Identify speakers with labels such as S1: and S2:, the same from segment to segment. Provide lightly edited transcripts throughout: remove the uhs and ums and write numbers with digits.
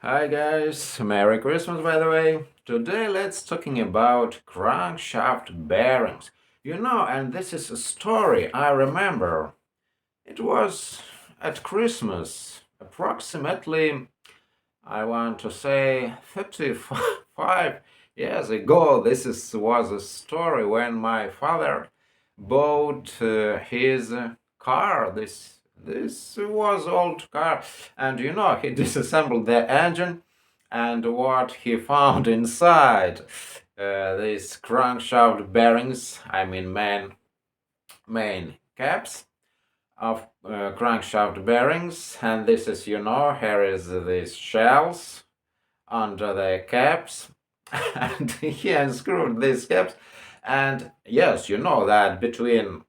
S1: Hi guys, Merry Christmas by the way. Today let's talking about crankshaft bearings. And this is a story I remember. It was at Christmas, approximately, I want to say 35 years ago. Was a story when my father bought his car. This was old car, and he disassembled the engine, and what he found inside these crankshaft bearings. I mean main caps of crankshaft bearings, and this is here is these shells under the caps, and he unscrewed these caps, and yes, you know that between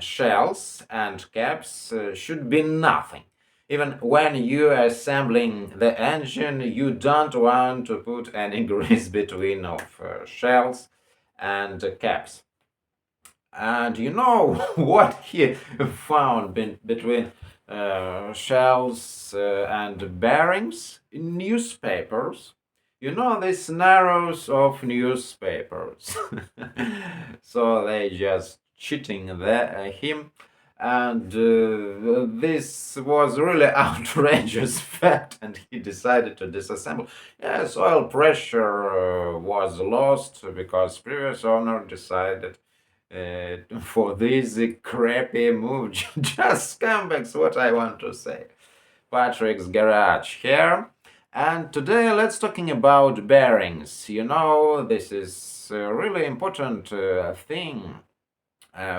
S1: shells and caps should be nothing. Even when you're assembling the engine, you don't want to put any grease between of shells and caps. And what he found between shells and bearings? Newspapers. These narrows of newspapers. So they just cheating him. And this was really outrageous fact, and he decided to disassemble. Yes, oil pressure was lost because previous owner decided for this crappy move. Just scumbags, what I want to say. Patrick's Garage here, and today let's talking about bearings. This is a really important thing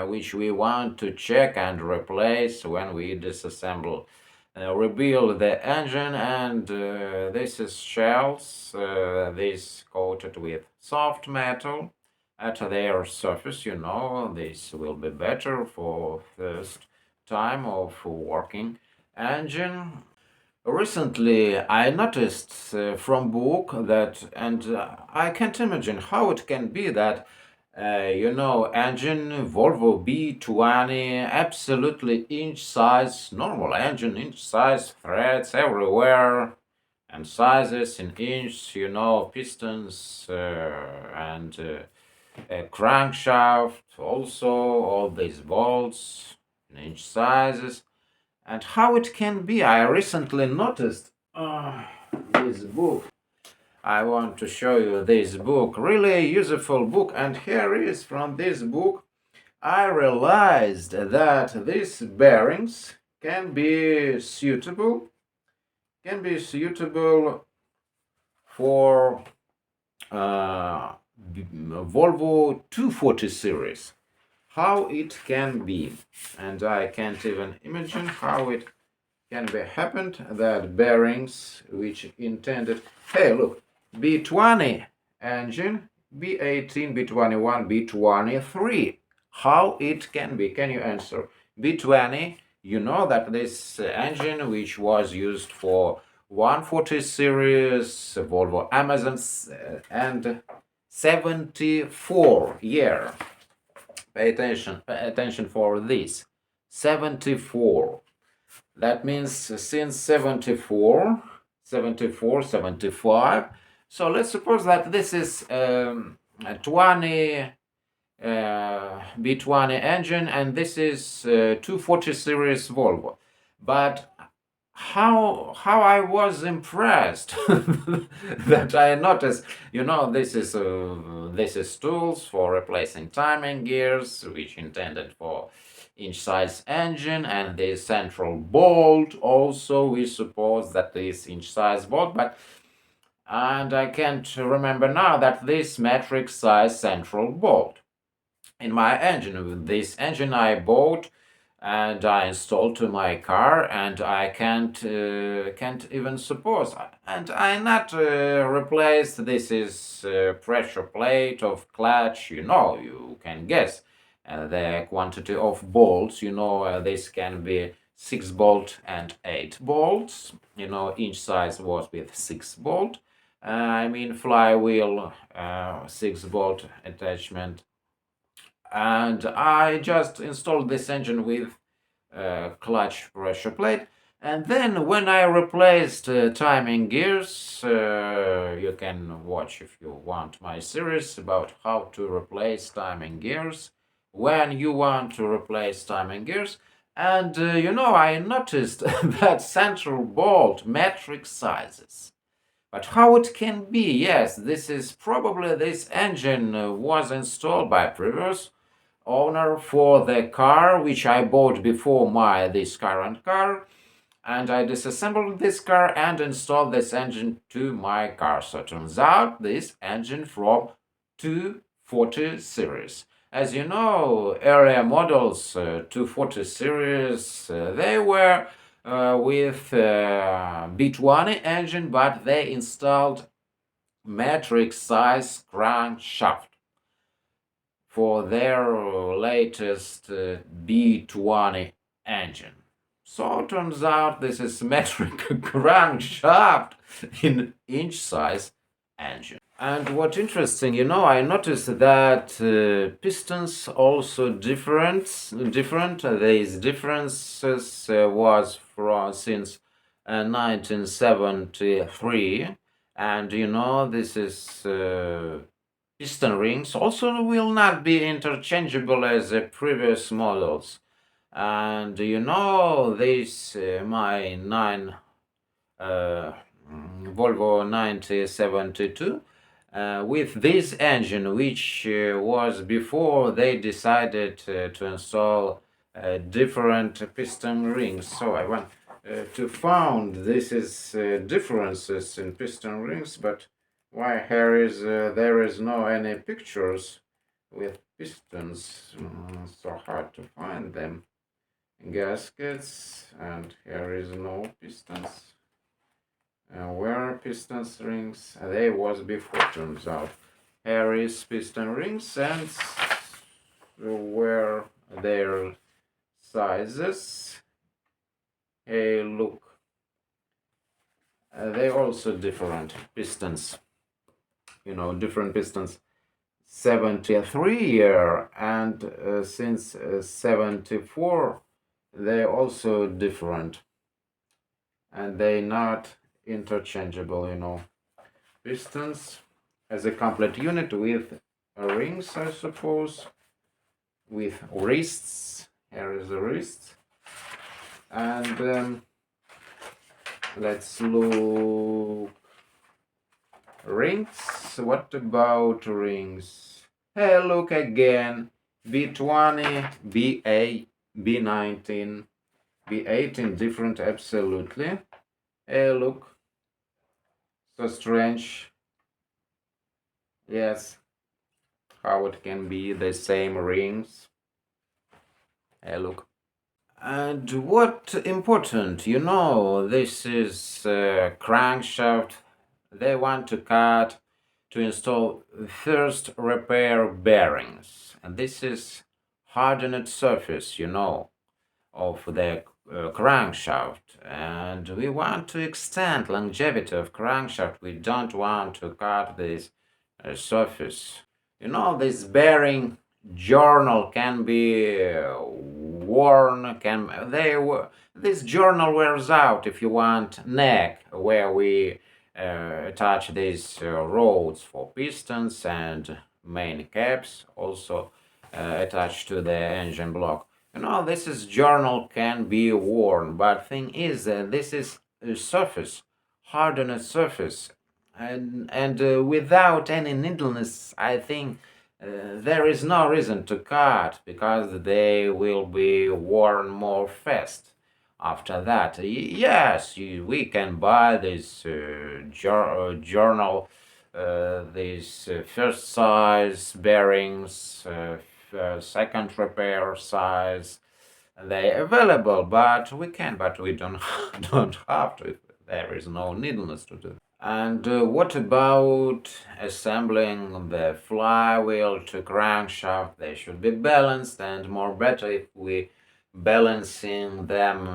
S1: which we want to check and replace when we disassemble. Rebuild the engine, and this is shells, this coated with soft metal at their surface. This will be better for first time of working engine. Recently I noticed from book that, and I can't imagine how it can be that engine Volvo B20, absolutely inch size, normal engine, inch size, threads everywhere, and sizes in inch, pistons and a crankshaft, also all these bolts in inch sizes. And how it can be, I recently noticed this book. I want to show you this book, really useful book, and here is from this book I realized that these bearings can be suitable for Volvo 240 series. How it can be, and I can't even imagine how it can be happened that bearings which intended, hey look, B20 engine, B18, B21, B23. How it can be? Can you answer? B20, you know that this engine which was used for 140 series Volvo Amazons and 74 year. Pay attention for this. 74. That means since 74, 75. So let's suppose that this is a 20 B20 engine, and this is 240 series Volvo. But how I was impressed that I noticed, this is tools for replacing timing gears, which intended for inch size engine, and the central bolt also, we suppose that this inch size bolt, and I can't remember now that this metric size central bolt in my engine. With this engine I bought and I installed to my car, and I can't even suppose, and I not replaced. This is pressure plate of clutch. You can guess the quantity of bolts. This can be 6 bolt and 8 bolts. Inch size was with 6 bolt. I mean flywheel 6 bolt attachment, and I just installed this engine with clutch pressure plate. And then when I replaced timing gears, you can watch if you want my series about how to replace timing gears when you want to replace timing gears. And I noticed that central bolt metric sizes. But how it can be? Yes, this is probably this engine was installed by previous owner for the car which I bought before my this current car, and I disassembled this car and installed this engine to my car. So it turns out this engine from 240 series. As you know, earlier models, 240 series, they were with B20 engine, but they installed metric size crankshaft for their latest B20 engine. So it turns out this is metric crankshaft in inch size engine. And what's interesting, I noticed that pistons also different. These differences was from since 1973, and this is piston rings also will not be interchangeable as the previous models. And this my 9 Volvo 9072 with this engine, which was before they decided to install different piston rings. So I want to found this is differences in piston rings, but why here is there is no any pictures with pistons, so hard to find them. Gaskets, and here is no pistons. Where are pistons rings? They was before, turns out. Here is piston rings, and where their sizes. Hey, look. They also different pistons. Different pistons. 73 year and since 74 they also different, and they not interchangeable. Pistons as a complete unit with rings, I suppose, with wrists. Here is the wrist, and let's look. Rings. What about rings? Hey, look again. B20, B8, B19, B18 different, absolutely. Hey, look. So strange. Yes. How it can be the same rings. Hey, look. And what important, this is crankshaft. They want to cut to install first repair bearings, and this is hardened surface, of the crankshaft, and we want to extend longevity of crankshaft. We don't want to cut this surface. This bearing journal can be worn. This journal wears out if you want neck where we attach these rods for pistons and main caps, also attached to the engine block. This journal can be worn, but thing is this is a surface, hardened surface, and without any needleness, I think there is no reason to cut, because they will be worn more fast after that. Yes, we can buy this journal, these first size bearings, second repair size. They available, but we don't don't have to. There is no needness to do. And what about assembling the flywheel to crankshaft? They should be balanced, and more better if we balancing them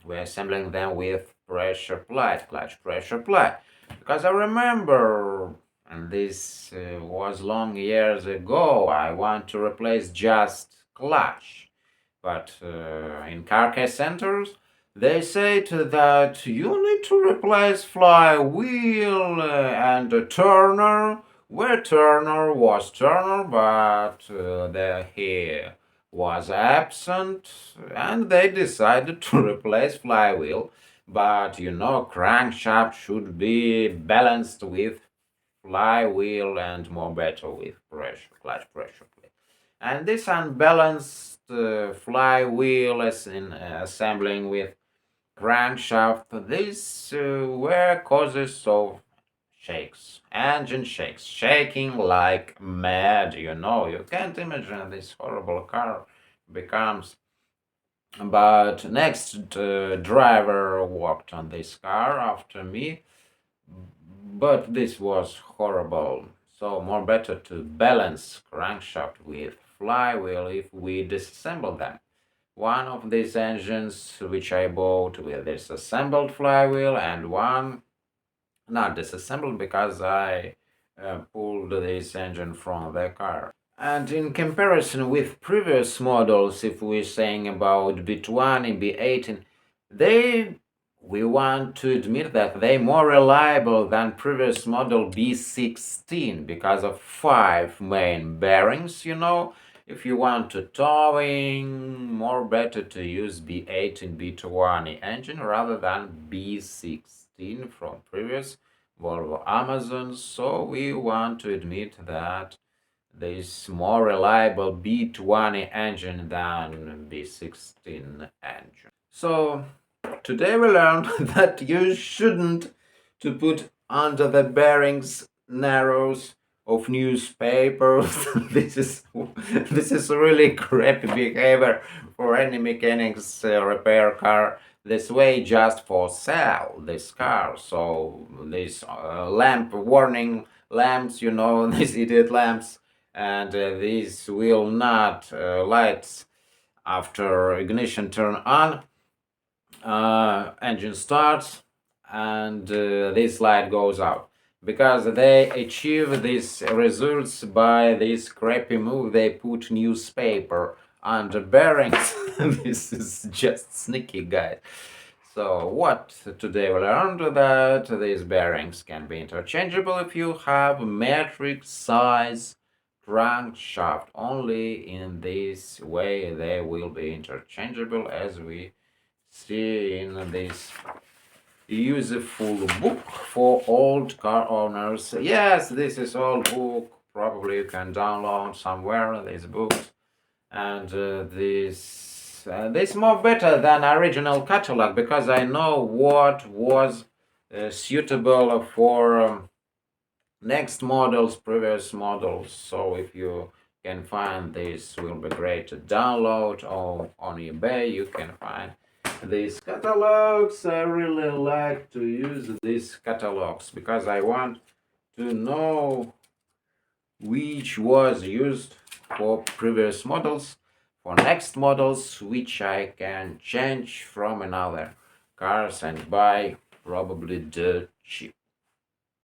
S1: we're assembling them with pressure plate, clutch pressure plate. Because I remember, and this was long years ago, I want to replace just clutch, but in car care centers They said that you need to replace flywheel and turner, where Turner was Turner, but he was absent, and they decided to replace flywheel. But crankshaft should be balanced with flywheel and more better with pressure, clutch pressure. And this unbalanced flywheel is in assembling with crankshaft. These were causes of shakes, engine shakes, shaking like mad. You can't imagine this horrible car becomes. But next driver worked on this car after me, but this was horrible. So more better to balance crankshaft with flywheel if we disassemble them. One of these engines which I bought with this assembled flywheel, and one not disassembled because I pulled this engine from the car. And in comparison with previous models, if we're saying about B20, B18, they we want to admit that they're more reliable than previous model B16 because of 5 main bearings. If you want to towing, more better to use B18, B20 engine rather than B16 from previous Volvo Amazon. So we want to admit that there is more reliable B20 engine than B16 engine. So today we learned that you shouldn't to put under the bearings narrows of newspapers. This is really crappy behavior for any mechanics repair car this way just for sell this car. So this lamp warning lamps, these idiot lamps, and these will not lights after ignition turn on, engine starts, and this light goes out because they achieve these results by this crappy move. They put newspaper under bearings. This is just sneaky, guys. So what today we learned that these bearings can be interchangeable if you have metric size crankshaft. Only in this way they will be interchangeable, as we see in this useful book for old car owners. Yes, this is old book. Probably you can download somewhere these books, and this more better than original catalog because I know what was suitable for next models, previous models. So if you can find this, will be great to download, or on eBay you can find these catalogs. I really like to use these catalogs because I want to know which was used for previous models, for next models, which I can change from another cars and buy probably dirt cheap.